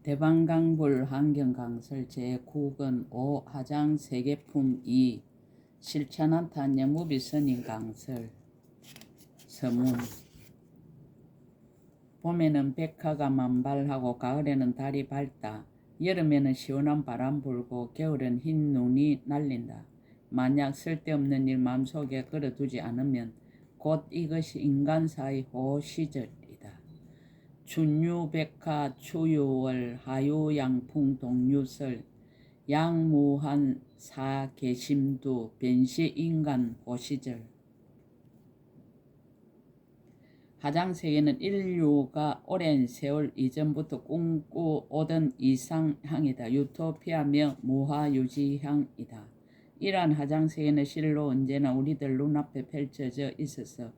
대방강불 환경강설 제9권 5 하장 세계품 2 실천한탄 영무비 선임 강설 서문. 봄에는 백화가 만발하고 가을에는 달이 밝다. 여름에는 시원한 바람 불고 겨울엔 흰 눈이 날린다. 만약 쓸데없는 일 마음속에 걸어두지 않으면 곧 이것이 인간사의 호시절이다. 춘유백화 추유월 하유양풍 동유설 양무한 사계심두 변시인간 호시절. 하장세계는 인류가 오랜 세월 이전부터 꿈꾸오던 이상향이다. 유토피아며 무화유지향이다. 이러한 하장세계는 실로 언제나 우리들 눈앞에 펼쳐져 있어서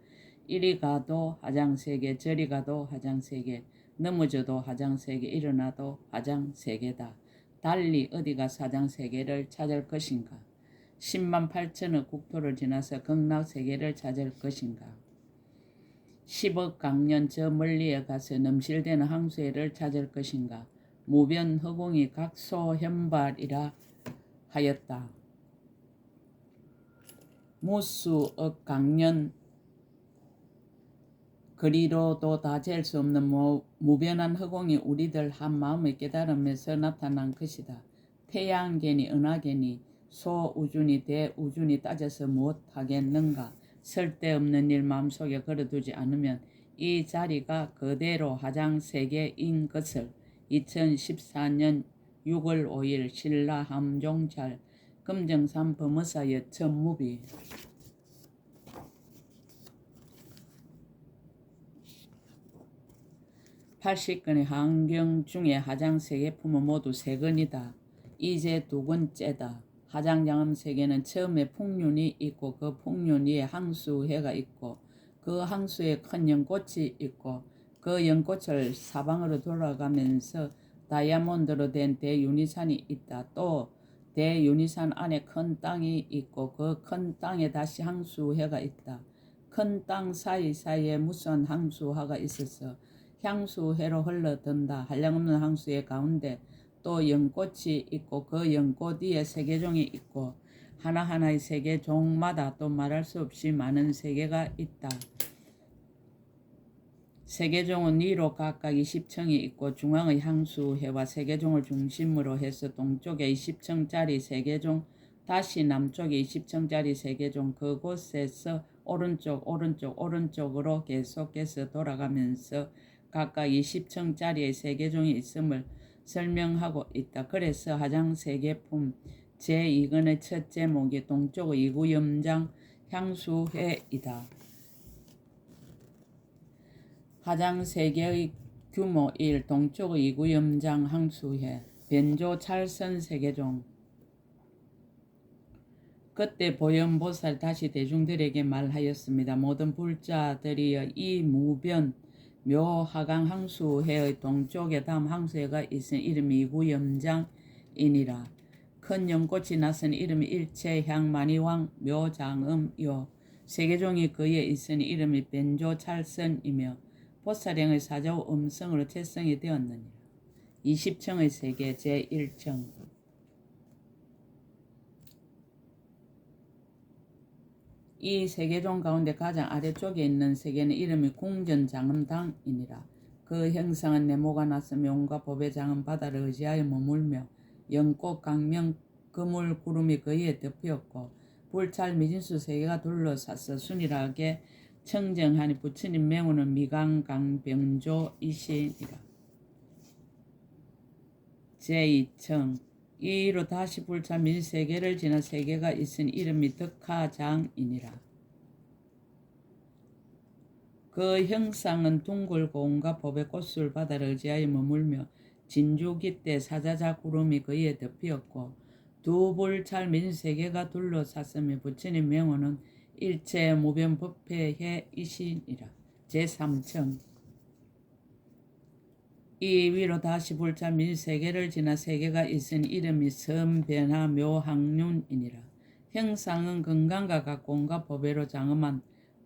이리 가도 하장세계, 저리 가도 하장세계, 넘어져도 하장세계, 일어나도 하장세계다. 달리 어디 가서 하장세계를 찾을 것인가? 10만 8천억 국토를 지나서 극락세계를 찾을 것인가? 10억 강년 저 멀리에 가서 넘실대는 항수해를 찾을 것인가? 무변 허공이 각소현발이라 하였다. 무수억 강년 거리로도 다 잴 수 없는 무변한 허공이 우리들 한마음의 깨달음에서 나타난 것이다. 태양계니 은하계니 소우주니 대우주니 따져서 무엇하겠는가. 쓸데없는 일 마음속에 걸어두지 않으면 이 자리가 그대로 하장세계인 것을 2014년 6월 5일 신라함종찰 금정산 범어사의 천무비 80건의 환경 중에 하장세계품은 모두 3건이다. 이제 2건째다. 하장장엄세계는 처음에 풍륜이 있고 그 풍륜 위에 항수해가 있고 그 항수에 큰 연꽃이 있고 그 연꽃을 사방으로 돌아가면서 다이아몬드로 된 대유니산이 있다. 또 대유니산 안에 큰 땅이 있고 그 큰 땅에 다시 항수해가 있다. 큰 땅 사이사이에 무수한 항수하가 있어서 향수해로 흘러든다. 한량없는 항수해 가운데 또 연꽃이 있고 그 연꽃 위에 세계종이 있고 하나하나의 세계종마다 또 말할 수 없이 많은 세계가 있다. 세계종은 위로 각각 20층이 있고 중앙의 향수해와 세계종을 중심으로 해서 동쪽에 20층짜리 세계종, 다시 남쪽에 20층짜리 세계종, 그곳에서 오른쪽으로 계속해서 돌아가면서 각각 20층짜리의 세계종이 있음을 설명하고 있다. 그래서 하장세계품 제2권의 첫 제목이 동쪽의 이구염장 향수해이다. 하장세계의 규모 1. 동쪽의 이구염장 향수해 변조찰선 세계종. 그때 보현보살 다시 대중들에게 말하였습니다. 모든 불자들이여 이 무변 묘하강 항수해의 동쪽에 다음 항수해가 있은 이름이 이구염장이니라. 큰 연꽃이 나선 이름이 일체향 만이왕 묘장음이요 세계종이 그에 있으니 이름이 변조찰선이며 보살행의 사자후 음성으로 채성이 되었느니라. 20층의 세계 제1층. 이 세계종 가운데 가장 아래쪽에 있는 세계는 이름이 궁전장엄당이니라. 그 형상은 네모가 났으며 온갖 법의 장엄 바다를 의지하여 머물며 연꽃 강명 그물 구름이 그에 덮였고 불찰 미진수 세계가 둘러싸서 순일하게 청정하니 부처님 명호는 미강강병조이시니라. 제2층. 이로 다시 불찰 밀세계를 지나 세계가 있은 이름이 덕하장이니라. 그 형상은 둥글고 온갖 법의 꽃술 바다를 의지하여 머물며 진주깃대 사자자 구름이 그에 덮였고 두 불찰 밀세계가 둘러쌌으며 부처님 명호는 일체 무변법회해이시니라. 제3층. 이 위로 다시 불찰 밀세계를 지나 세계가 있으니 이름이 선변화 묘학륜이니라. 형상은 건강과 같고 온갖 법회로 장엄한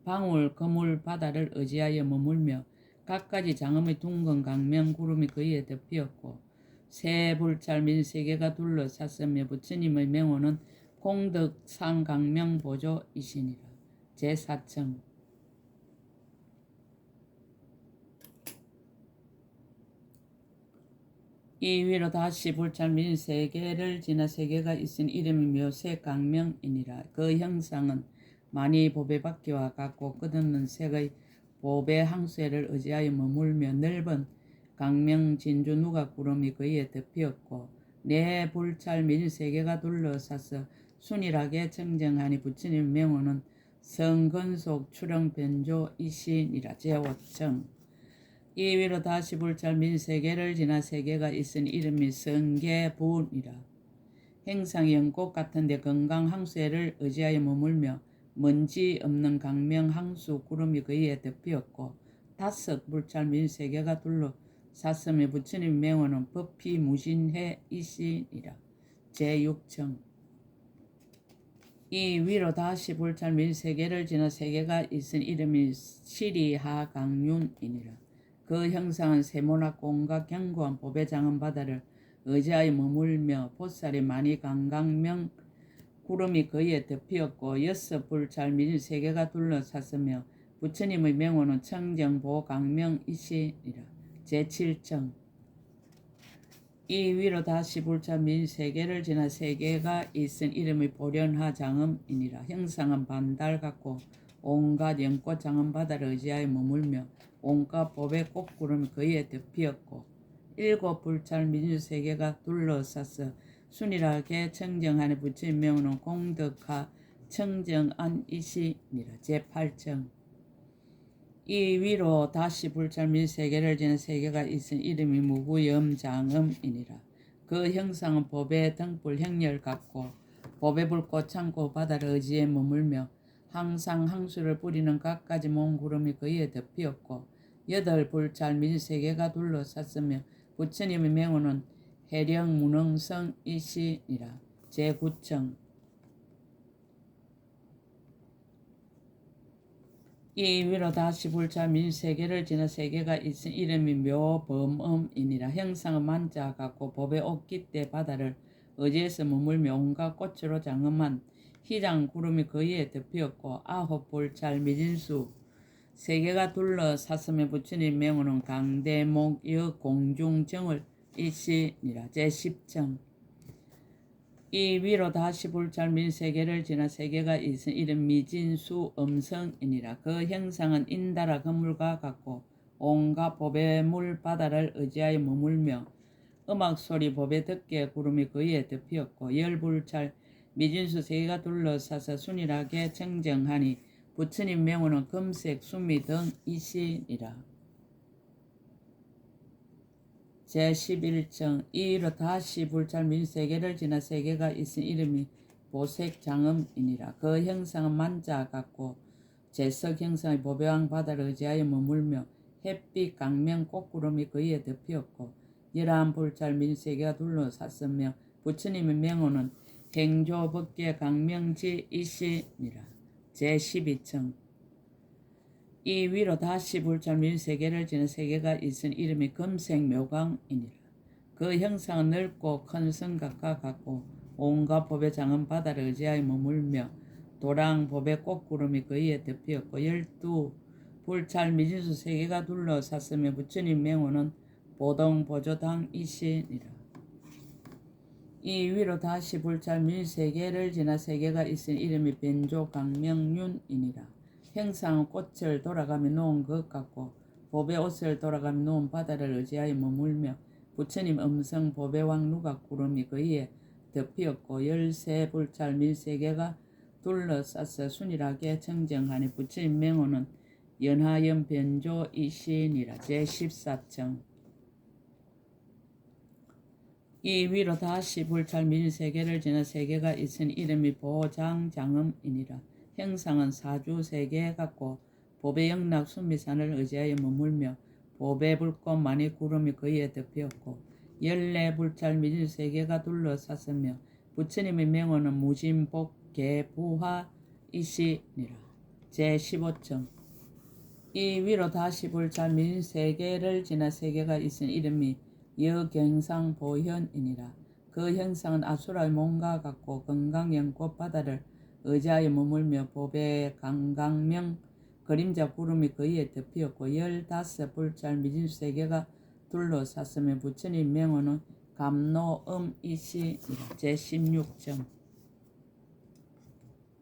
방울 거물 바다를 의지하여 머물며 갖가지 장엄의 둥근 강명 구름이 그에 덮였고 새 불찰 민 세계가 둘러쌌으며 부처님의 명호는 공덕상강명보조이시니라. 제4층 이 위로 다시 불찰 민 세계를 지나 세계가 있은 이름이 묘세강명이니라. 그 형상은 많이 보배받기와 같고 끝없는 색의 보배 항수를 의지하여 머물며 넓은 강명 진주 누가 구름이 그에 덮였고 네 불찰 민 세계가 둘러싸서 순일하게 청정하니 부처님 명호는 성근속 출형 변조이시니라. 제5층 이 위로 다시 불찰 민 세계를 지나 세계가 있은 이름이 성계분이라. 행상이 연꽃 같은데 건강 항수를 의지하여 머물며 먼지 없는 강명 항수 구름이 그에 덮였고 다섯 불찰 민 세계가 둘러쌌으며 부처님 명호는 법피 무진해이시니라. 제6층 이 위로 다시 불찰 민 세계를 지나 세계가 있은 이름이 시리하강륜이니라. 그 형상은 세모나고 온갖 견고한 보배 장은 바다를 의지하여 머물며 보살이 많이 강강명 구름이 그에 덮였고 여섯 불찰 민 세계가 둘러쌌으며 부처님의 명호는 청정보강명이시니라. 제7층 이 위로 다시 불찰 민 세계를 지나 세계가 있은 이름이 보련하장음이니라. 형상은 반달 같고 온갖 연꽃 장은 바다를 의지하여 머물며 온갖 보배 꽃구름이 그에 덮였고 일곱 불찰 민 세계가 둘러싸서 순일하게 청정하니 부처님 명호는 공덕하 청정안이시니라. 제8층 이 위로 다시 불찰 민 세계를 지는 세계가 있은 이름이 무구염장음이니라. 그 형상은 보배 등불 형렬 같고 보배 불꽃 창고 바다를 의지해 머물며 항상 항수를 뿌리는 갖가지 몽구름이 그에 덮였고 여덟 불찰 민 세계가 둘러쌌으며 부처님의 명호는 해령무능성이시니라. 제9층 이 위로 다시 불찰 민 세계를 지나 세계가 있은 이름이 묘범음이니라. 형상은 만자 같고 법의 옷깃대 바다를 의지해서 머물며 온갖 꽃으로 장엄한 희장 구름이 그에 덮였고 아홉 불찰 미진수 세계가 둘러쌌으며 부처님 명호는 강대목여 공중정을 이시니라. 제10층 이 위로 다시 불찰 민 세계를 지나 세계가 있은 이름 미진수 음성이니라. 그 형상은 인다라 그물과 같고 온갖 보배물 바다를 의지하여 머물며 음악소리 보배 덮개 구름이 그에 덮였고 열 불찰 미진수 세계가 둘러싸서 순일하게 청정하니 부처님 명호는 금색 수미 등이시니라. 제11층 이 위로 다시 불찰 민 세계를 지나 세계가 있은 이름이 보색장음이니라. 그 형상은 만자 같고 제석 형상의 보배왕 바다를 의지하여 머물며 햇빛 강명 꽃구름이 그에 덮였고 열한 불찰 민 세계가 둘러쌌으며 부처님의 명호는 행조법계 강명지이시니라. 제12층 이 위로 다시 불찰 민 세계를 지는 세계가 있은 이름이 금색 묘강이니라. 그 형상은 넓고 큰 성곽과 같고 온갖 보배 장은 바다를 의지하여 머물며 도랑 보배 꽃구름이 그에 덮였고 열두 불찰 미진수 세계가 둘러쌌으며 부처님 명호는 보동보조당이시니라. 이 위로 다시 불찰 민 세계를 지나 세계가 있은 이름이 변조강명륜이니라. 형상은 꽃을 돌아가며 놓은 것 같고 보배 옷을 돌아가며 놓은 바다를 의지하여 머물며 부처님 음성 보배왕 누각 구름이 그에 덮였고 열세 불찰 민 세계가 둘러싸서 순일하게 청정하니 부처님 명호는 연하연 변조이시니라. 제14층 이 위로 다시 불찰 민 세계를 지나 세계가 있은 이름이 보장장음이니라. 형상은 사주 세계 같고 보배 영락 순미산을 의지하여 머물며 보배 불꽃 많이 구름이 그에 덮였고 열네 불찰 미진 세계가 둘러쌌으며 부처님의 명호는 무진복계부화이시니라. 제15층 이 위로 다시 불찰 민 세계를 지나 세계가 있은 이름이 여경상 보현이니라. 그 형상은 아수라의 몸과 같고 건강형 꽃바다를 의자에 머물며 보배 강강명 그림자 구름이 그이에 덮이었고 15불짤 미진수 세계가 둘러쌌으며 부처님 명호는 감노음이시니라. 제16정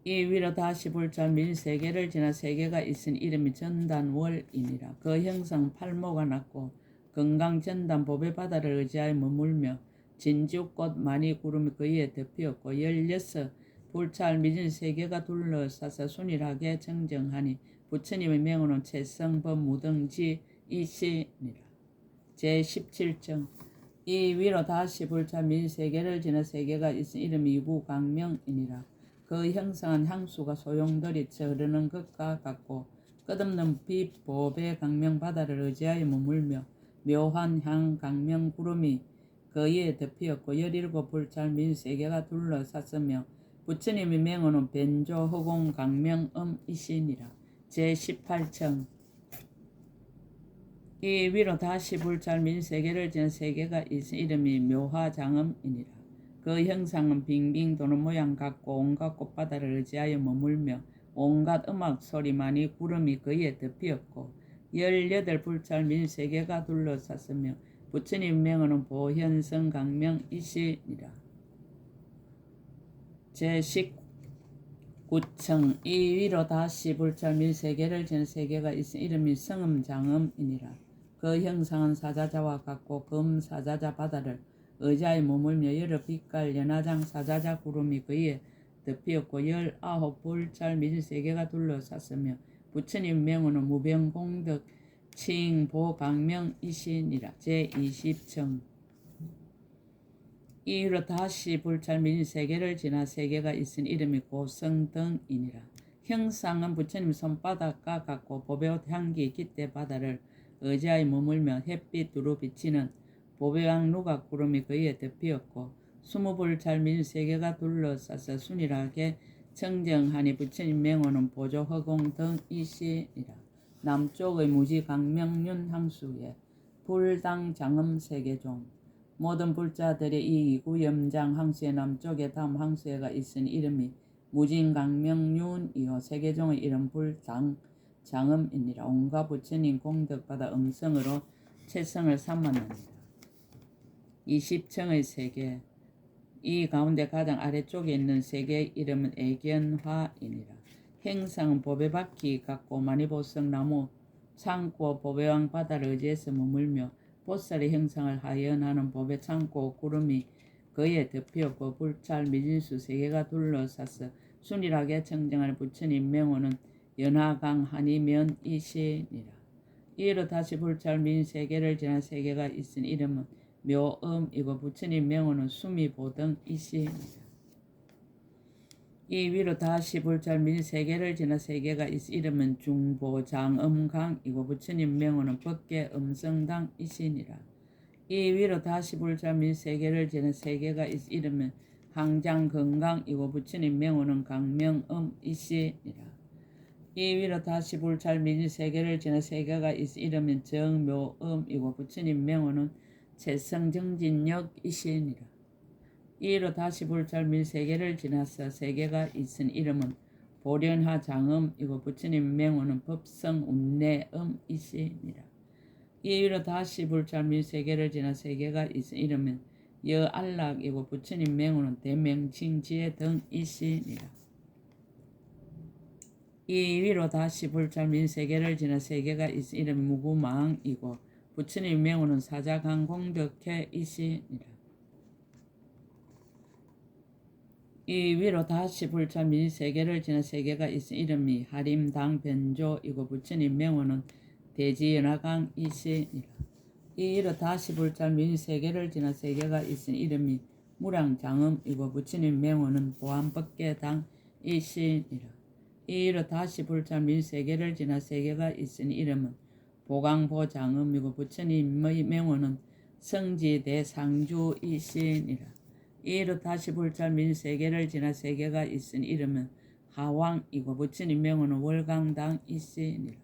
이 위로 다시 불짤 민 세계를 지나 세계가 있은 이름이 전단월이니라. 그 형상 팔모가 났고 건강 전단 보배 바다를 의지하여 머물며 진주꽃 많이 구름이 그이에 덮이었고 16불짤 미진 세계가 둘러싸서 순일하게 정정하니 부처님의 명호는 채성법 무등지 이시니라. 제17정 이 위로 다시 불짤 민 세계를 지나 세계가 있은 이름이 이구강명이니라. 그 형상은 향수가 소용돌이쳐 흐르는 것과 같고 끝없는 빛 보배 강명 바다를 의지하여 머물며 묘한 향 강명 구름이 그이에 덮이었고 17불짤 민 세계가 둘러쌌으며 부처님의 명호는 변조 허공 강명음이시니라. 제18정 이 위로 다시 불짤 민 세계를 지나 세계가 있은 이름이 묘화장음이니라. 그 형상은 빙빙 도는 모양 같고 온갖 꽃바다를 의지하여 머물며 온갖 음악 소리만이 구름이 그이에 덮이었고 18불짤 민 세계가 둘러쌌으며 부처님 명호는 보현성 강명이시니라. 제19청 이 위로 다시 불짤 민 세계를 지나 세계가 있은 이름이 성음장음이니라. 그 형상은 사자자와 같고 금사자자 바다를 의자에 머물며 여러 빛깔 연화장 사자자 구름이 그이에 덮이었고 19불짤 미진 세계가 둘러쌌으며 부처님 명호는 무병공덕 칭보강명이시니라. 제20청 이 위로 다시 불짤 미진 세계를 지나 세계가 있은 이름이 고성등이니라. 형상은 부처님 손바닥과 같고 보배옷 향기 깃대 바다를 의자에 머물며 햇빛 두루 비치는 보배왕 누각 구름이 그이에 덮이었고 20불짤 민 세계가 둘러싸서 순일하게 정정하니 부처님 명호는 보조 허공 등이시니라. 남쪽의 무지 강명륜 항수에 불당 장음 세계종 모든 불자들의 이 이구 염장 항수의 남쪽에 다음 항수에가 있으니 이름이 무진 강명륜이요 세계종의 이름 불당 장음이니라. 온갖 부처님 공덕받아 음성으로 채성을 삼았느니라. 20층의 세계 이 가운데 가장 아래쪽에 있는 세계의 이름은 애견화이니라. 행상은 보배바퀴 같고 마니보석 나무 창고 보배왕 바다를 의지해서 머물며 보살의 형상을 하연하는 보배 창고 구름이 그에 덮이었고 불짤 미진수 세계가 둘러싸서 순일하게 청정하는 부처님 명호는 연화강 한이면이시니라. 이로 다시 불짤 민 세계를 지난 세계가 있은 이름은 묘음이고 부처님 명호는 수미보등이시니라. 이 위로 다시 불짤 민 세계를 지나 세계가 있은 이름은 중보장음강이고 부처님 명호는 법계음성당이시니라. 이 위로 다시 불짤 민 세계를 지나 세계가 있은 이름은 항장건강이고 부처님 명호는 강명음이시니라. 이 위로 다시 불짤 민 세계를 지나 세계가 있은 이름은 정묘음이고 부처님 명호는 채성정진력이시니라. 이로 다시 불짤 민 세계를 지나서 세계가 있은 이름은 보련하장음이고 부처님 명호는 법성운내음이시니라. 이로 다시 불짤 민 세계를 지나 세계가 있은 이름은 여안락이고 부처님 명호는 대명칭지의 등이시니라. 이 위로 다시 불짤 민 세계를 지나 세계가 있은 이름은 무구망이고 부처님 명호는 사자강공덕회이시니라. 이 위로 다시 불짤 민 세계를 지나 세계가 있은 이름이 하림당변조이고 부처님 명호는 대지연화강이시니라. 이 위로 다시 불짤 민 세계를 지나 세계가 있은 이름이 무량장음이고 부처님 명호는 보안법계당이시니라. 이 위로 다시 불짤 민 세계를 지나 세계가 있은 이름은 보강보장음이고 부처님의 명호는 성지대상주이시니라. 이로 다시 불짤 민 세계를 지나 세계가 있은 이름은 하왕이고 부처님 명호는 월강당이시니라.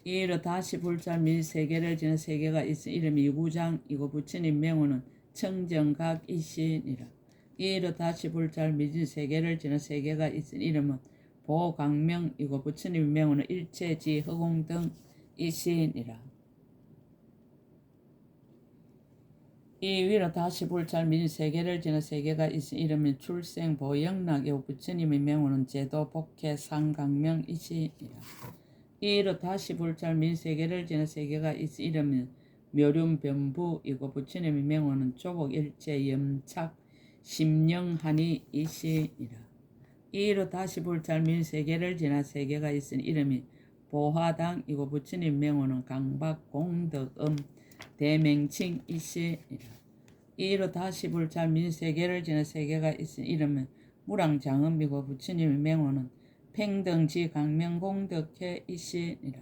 이로 다시 불자 및 세계를 지나 세계가 있은 이름이 유구장이고 부처님 명호는 청정각이시니라. 이로 다시 불자 및 세계를 지나 세계가 있은 이름은 보광명이고 부처님 명호는 일체지 허공등이시니라. 이 위로 다시 불자 및 세계를 지나 세계가 있은 이름은 출생보영락이고 부처님의 명호는 제도 복해 상강명이시니라. 이로 다시 불자 및 세계를 지나 세계가 있은 이름은 묘륜변부이고 부처님의 명호는 조복일체 염착 심령하니이시니라. 이로 다시 불자 및 세계를 지나 세계가 있은 이름이 보화당이고 부처님 명호는 강박공덕음 대맹칭이시니라. 이로 다시 불자 및 세계를 지나 세계가 있은 이름은 무랑장음이고 부처님의 명호는 팽등지 강명공덕해이시니라.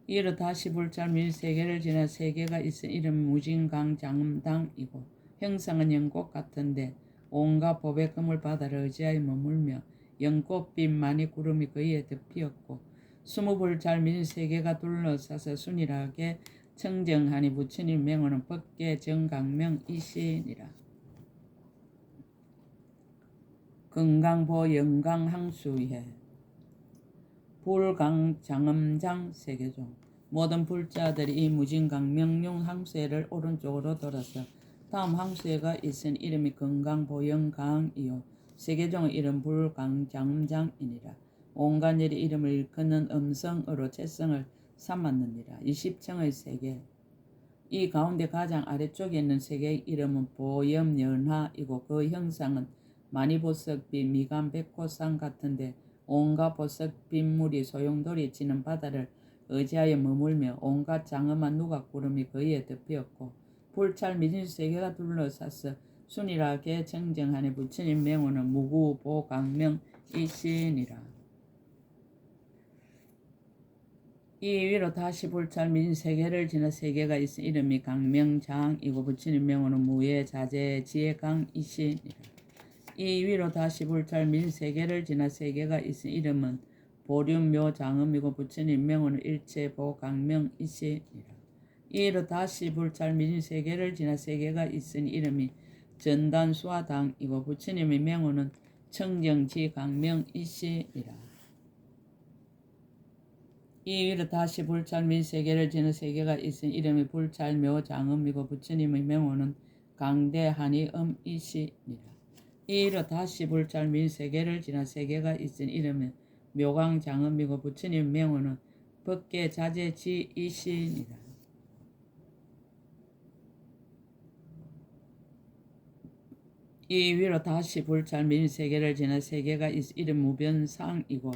이로 다시 불자 및 세계를 지나 세계가 있은 이름은 무진강장음당이고 형상은 연꽃 같은데 온갖 법의 금을 바다를 의지하여 머물며 연꽃빛 많이 구름이 그이에 덮이었고 20불자 및 세계가 둘러싸서 순일하게 청정하니 부처님 명호는 법계 정강명이시니라. 건강보 영강항수해 불강장음장 세계종 모든 불자들이 이 무진강명용 항수해를 오른쪽으로 돌아서 다음 항수해가 있은 이름이 건강보영강이요 세계종의 이름 불강장음장이니라. 온갖 일이 이름을 일컫는 음성으로 채성을 삼았느니라. 20층의 세계 이 가운데 가장 아래쪽에 있는 세계의 이름은 보염연화이고 그 형상은 많이보석빛 미간백호산 같은데 온갖 보석빛 물이 소용돌이 치는 바다를 의지하여 머물며 온갖 장엄한 누각구름이 그이에 덮였고 불찰 미진 세계가 둘러싸서 순일하게 청정하니 부처님 명호는 무구보강명이시니라. 이 위로 다시 불찰 미진 세계를 지나 세계가 있은 이름이 강명장이고 부처님 명호는 무예자재 지혜강이시니라. 이 위로 다시 불찰 민 세계를 지나 세계가 있은 이름은 보륜묘장음이고 부처님 명호는 일체보강명이시니라. 이로 다시 불찰 민 세계를 지나 세계가 있은 이름이 전단수화당이고 부처님의 명호는 청정지강명이시니라. 이 위로 다시 불찰 민 세계를 지나 세계가 있은 이름이 불찰묘장음이고 부처님의 명호는 강대한이음이시니라. 이로 다시 불찰 민 세계를 지나 세계가 있은 이름은 묘강장음이고 부처님 명호는 법계자재지이시니라. 이 위로 다시 불찰 민 세계를 지나 세계가 있은 이름 무변상이고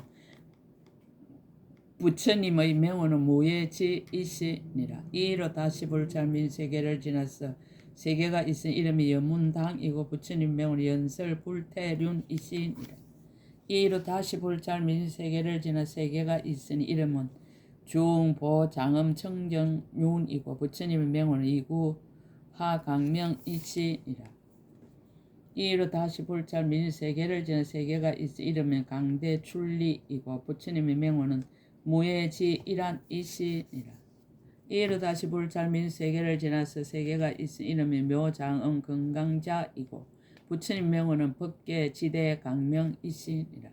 부처님의 명호는 무예지이시니라. 이로 다시 불찰 민 세계를 지나서 세계가 있은 이름이 연문당이고 부처님 명호는 연설불태륜이시니라. 이로 다시 불찰 민 세계를 지나 세계가 있은 이름은 중보장음청정륜이고 부처님의 명호는 이구하강명이시니라. 이로 다시 불찰 민 세계를 지나 세계가 있은 이름은 강대출리이고 부처님의 명호는 무예지일안이시니라. 이로 다시 불찰 민 세계를 지나서 세계가 있은 이름이 묘장음 건강자이고 부처님 명호는 법계지대강명이시니라.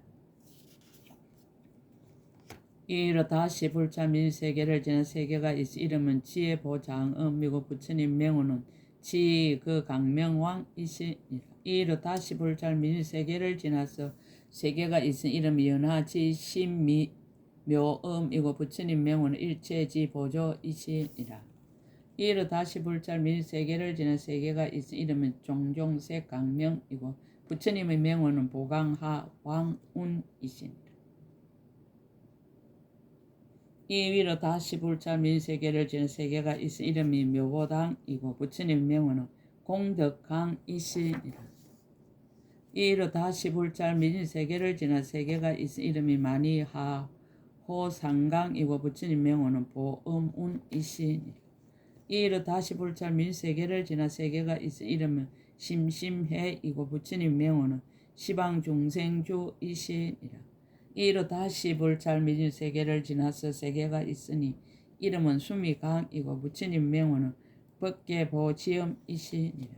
이로 다시 불찰 민 세계를 지나 세계가 있은 이름은 지혜보장음이고 부처님 명호는 지그강명왕이시니라. 이로 다시 불찰 민 세계를 지나서 세계가 있은 이름이 연하지심미 묘음이고 부처님 명호는 일체지보조이시니라. 이로 다시 불찰 민 세계를 지나 세계가 있은 이름은 종종색강명이고 부처님의 명호는 보강하왕운이시니라. 이 위로 다시 불찰 민 세계를 지나 세계가 있은 이름이 묘보당이고 부처님의 명호는 공덕강이시니라. 이로 다시 불찰 민 세계를 지나 세계가 있은 이름이 만이하 호상강이고 부처님 명호는 보음운이시니라. 이로 다시 불찰 민 세계를 지나 세계가 있은 이름은 심심해이고 부처님 명호는 시방중생주이시니라. 이로 다시 불찰 미진 세계를 지나서 세계가 있으니 이름은 숨이 강이고 부처님 명호는 법계 보지음이시니라.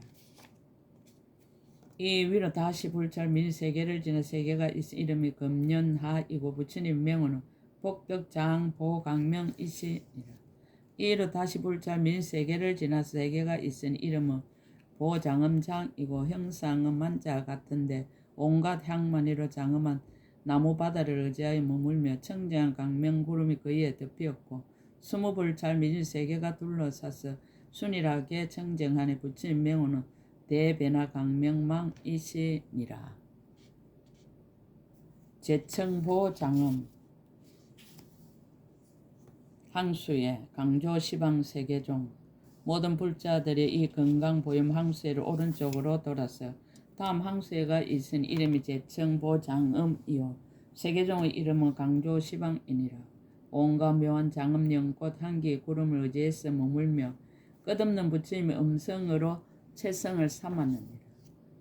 이 위로 다시 불찰 민 세계를 지나 세계가 있으니 이름이 금년하이고 부처님 명호는 복덕장 보강명이시니라. 이로 다시 불찰 민 세계를 지나 세계가 있으니 이름은 보장음장이고 형상음한 자 같은데 온갖 향만이로 장엄한 나무바다를 의지하여 머물며 청정한 강명구름이 그 위에 덮였고 20불찰 미진 세계가 둘러싸서 순일하게 청정하니 부처님 명호는 대변화 강명망이시니라. 제청보장음 항수에 강조시방 세계종 모든 불자들이 이 건강보염 항수회를 오른쪽으로 돌아서 다음 항수회가 있으니 이름이 제청보장음이요 세계종의 이름은 강조시방이니라. 온갖 묘한 장음 연꽃 향기 구름을 의지해서 머물며 끝없는 부처님의 음성으로 채성을 삼았느니라.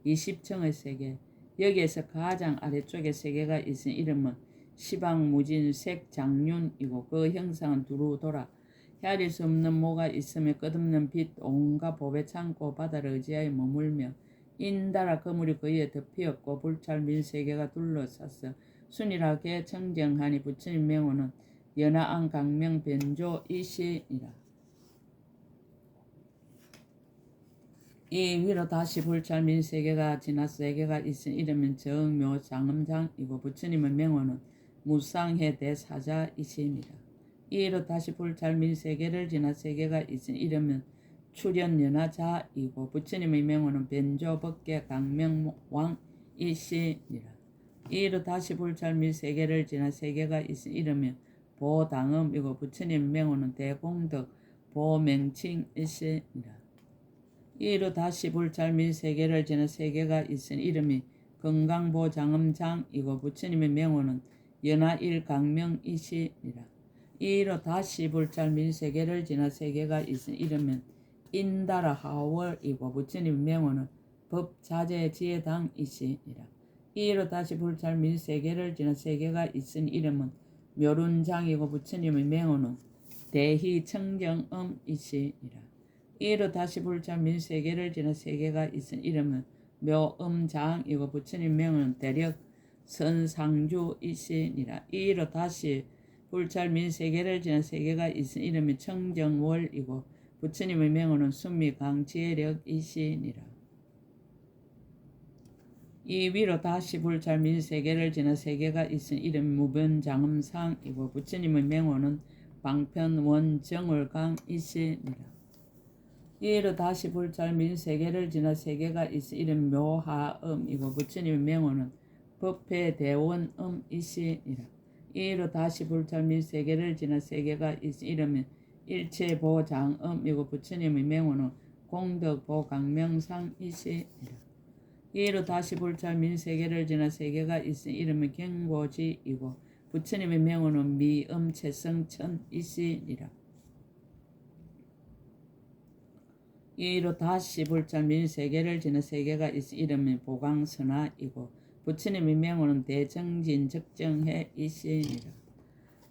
20층의 세계 여기에서 가장 아래쪽에 세계가 있으니 이름은 시방무진색 장륜이고 그 형상은 두루 돌아 헤아릴 수 없는 모가 있으며 끝없는 빛 온갖 법의 창고 바다를 의지하여 머물며 인달아 그물이 그 위에 덮였고 불찰 밀세계가 둘러싸서 순일하게 청정하니 부처님 명호는 연하안 강명 변조이시니라. 이 위로 다시 불찰 밀세계가 지나 세계가 있으니 이름은 정묘 장음장이고 부처님의 명호는 무상해 대사자이시니라. 이로 다시 불찰 밀세계를 지나 세계가 있으니 이름은 출연연하자이고 부처님의 명호는 변조법계 강명왕이시니라. 이로 다시 불찰 밀세계를 지나 세계가 있으니 이름은 보당음이고 부처님 명호는 대공덕 보명칭이시니라. 이로 다시 불찰 밀세계를 지나 세계가 있으니 이름이 건강보장음장이고 부처님의 명호는 연하일강명이시니라. 이로 다시 불찰 밀세계를 지나 세계가 있으니 이름은 인다라 하월이고 부처님의 명호는 법자재지혜당이시니라. 이로 다시 불찰 밀세계를 지나 세계가 있으니 이름은 묘룬장이고 부처님의 명호는 대희청정음이시니라. 이로 다시 불찰 밀세계를 지나 세계가 있으니 이름은 묘음장이고 부처님 명호는 대력 선상주이시니라. 이로 다시 불찰 밀세계를 지나 세계가 있으니 이름이 청정월이고 부처님의 명호는 순미강지혜력이시니라. 이 위로 다시 불찰 밀세계를 지나 세계가 있으니 이름이 무변장음상이고 부처님의 명호는 방편원정월강이시니라. 이로 다시 불찰 밀세계를 지나 세계가 있으니 이름 묘하음이고 부처님의 명호는 법회대원음이시니라. 이로 다시 불찰 밀세계를 지나 세계가 있으니 이름은 일체보장음이고 부처님의 명호는 공덕보강명상이시니라. 이로 다시 불찰 밀세계를 지나 세계가 있으니 이름은 경고지이고 부처님의 명호는 미음체성천이시니라. 이로 다시 불찰 밀세계를 지나 세계가 있으니 이름은 보강선하이고 부처님의 명호는 대정진적정해이시니라.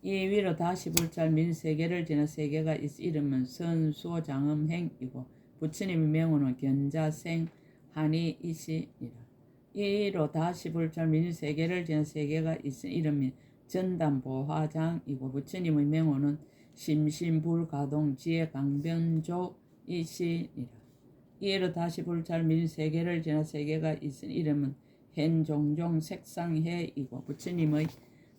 이 위로 다시 불찰 밀세계를 지나 세계가 있으니 이름은 선수장음행이고 부처님의 명호는 견자생한이이시니라. 이로 다시 불찰 밀세계를 지나 세계가 있으니 이름은 전담보화장이고 부처님의 명호는 심심불가동 지혜강변조이시니라. 이로 다시 불찰 밀세계를 지나 세계가 있으니 이름은 현종종 색상해이고 부처님의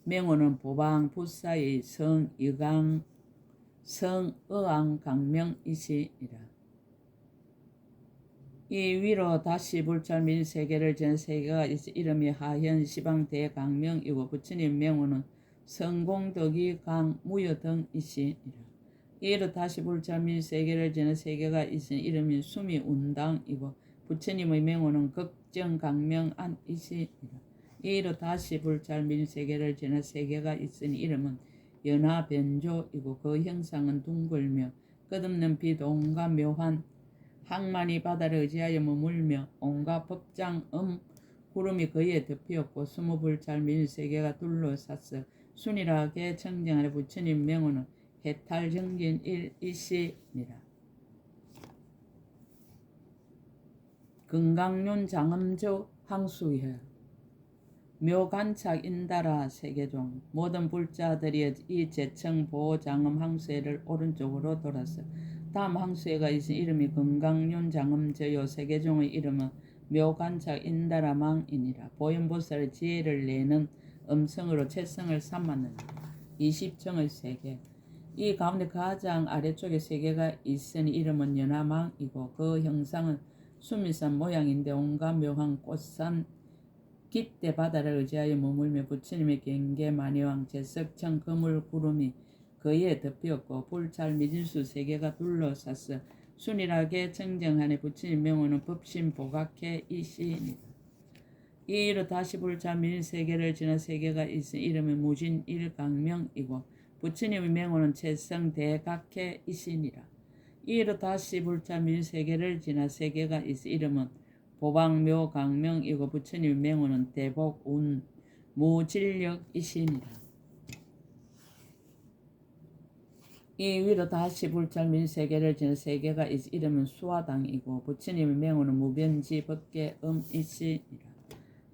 명호는 보방부사의 성의왕강명이시니라. 이 위로 다시 불찰 밀세계를 지나 세계가 있으니 이름이 하현시방대강명이고 부처님 명호는 성공덕이 강무여등이시니라. 이로 다시 불찰 밀세계를 지나 세계가 있으니 이름이 수미운당이고 부처님의 명호는 극정강명안이시니라. 이로 다시 불찰 밀세계를 지나 세계가 있으니 이름은 연하변조이고 그 형상은 둥글며 끝없는 빛 온갖 묘한 항만이 바다를 의지하여 머물며 온갖 법장음 구름이 그에 덮이었고 20불 민 세계가 둘러쌌어. 순일하게 청정 안에 부처님 명호는 해탈정진 일이시니라. 금강륜 장엄조 항수회 묘간착 인다라 세계종 모든 불자들이 이 제청 보장엄 항수회를 오른쪽으로 돌았어. 다음 항수회가 있은 이름이 금강륜 장엄저요. 세계종의 이름은 묘간착 인다라망이니라. 보현보살의 지혜를 내는 음성으로 채성을 삼았느니라. 20청의 세계 이 가운데 가장 아래쪽에 세계가 있으니 이름은 연화망이고 그 형상은 수미산 모양인데 온갖 묘한 꽃산 깃대 바다를 의지하여 머물며 부처님의 경계 만여왕 제석청 그물 구름이 그에 덮였고 불찰 미진수 세계가 둘러쌌어. 순일하게 청정하네 부처님 명호는 법신 보각해 이시니라. 이로 다시 불찰 미진 세계를 지나 세계가 있으니 이름은 무진 일강명이고 부처님의 명호는 채성 대각해 이시니라. 이로 다시 불찰 미진 세계를 지나 세계가 있으니 이름은 보방묘 강명이고 부처님의 명호는 대복운 무진력이시니라. 이 위로 다시 불찰 민 세계를 지나 세계가 있으니 이름은 수화당이고 부처님의 명호는 무변지 법계음이시니라.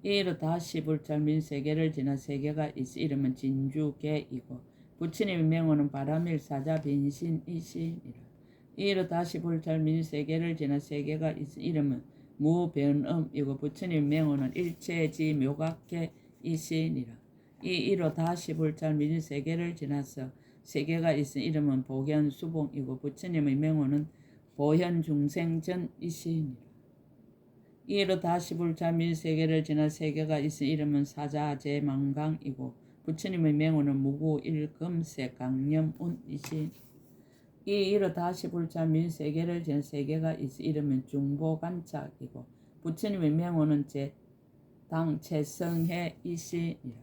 이로 다시 불찰 민 세계를 지나 세계가 있으니 이름은 진주계이고 부처님의 명호는 바라밀사자 빈신이시니라. 이로 다시 불찰 민 세계를 지나 세계가 있으니 이름은 무변음이고 부처님의 명호는 일체지 묘각계이시니라. 이로 다시 불찰 민 세계를 지나서 세계가 있으니 이름은 보현수봉이고 부처님의 명호는 보현중생전이시니라. 이로 다시 불찰 민 세계를 지나 세계가 있으니 이름은 사자제망강이고 부처님의 명호는 무구일금색 강념운이시니라. 이로 다시 불찰 민 세계를 지나 세계가 있으니 이름은 중보간착이고 부처님의 명호는 제당체성해이시니라.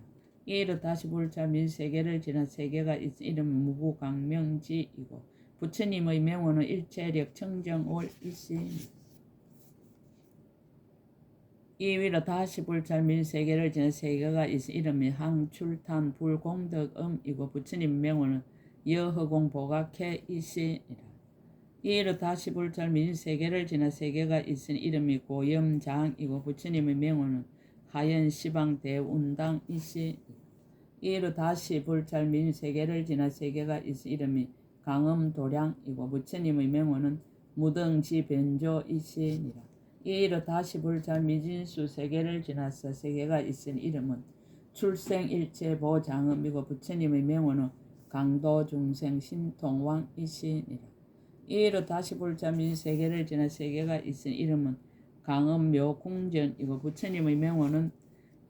이로 다시 불찰 민 세계를 지나 세계가 있으니 이름은 무구강명지이고 부처님의 명호는 일체력 청정올이시니라. 이 위로 다시 불찰 민 세계를 지나 세계가 있으니 이름이 항출탄 불공덕음이고 부처님의 명호는 여허공 보각해이시니라. 이로 다시 불찰 민 세계를 지나 세계가 있으니 이름이 고염장이고 부처님의 명호는 하연시방 대운당이시니라. 이로 다시 불찰 민 세계를 지나 세계가 있으니 이름이 강음도량이고 부처님의 명호는 무등지 변조이시니라. 이로 다시 불찰 미진수 세계를 지나서 세계가 있으니 이름은 출생일체보장음이고 부처님의 명호는 강도중생 신통왕이시니라. 이로 다시 불찰 민 세계를 지나 세계가 있으니 이름은 강음묘궁전이고 부처님의 명호는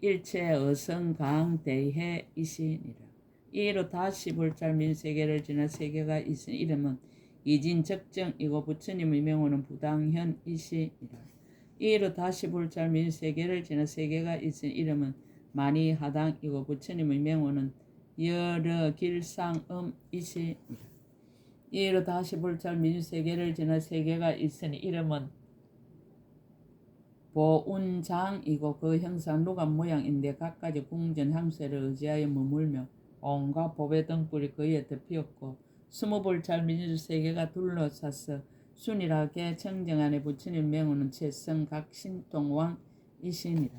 일체어성강대해이시니라. 이로 다시 불찰 민 세계를 지나 세계가 있으니 이름은 이진적정이고 부처님의 명호는 부당현이시니라. 이로 다시 불찰 민 세계를 지나 세계가 있으니 이름은 만이하당이고 부처님의 명호는 여러길상음이시니라. 이로 다시 불찰 민 세계를 지나 세계가 있으니 이름은 보운장이고 그 형상 루감 모양인데 갖가지 궁전 항세를 의지하여 머물며 온갖 보배 등불이 그에 덮였고 20불찰 민주 세계가 둘러쌌어. 순일하게 청정안에 부처님 명호는 채성각신통왕이시니라.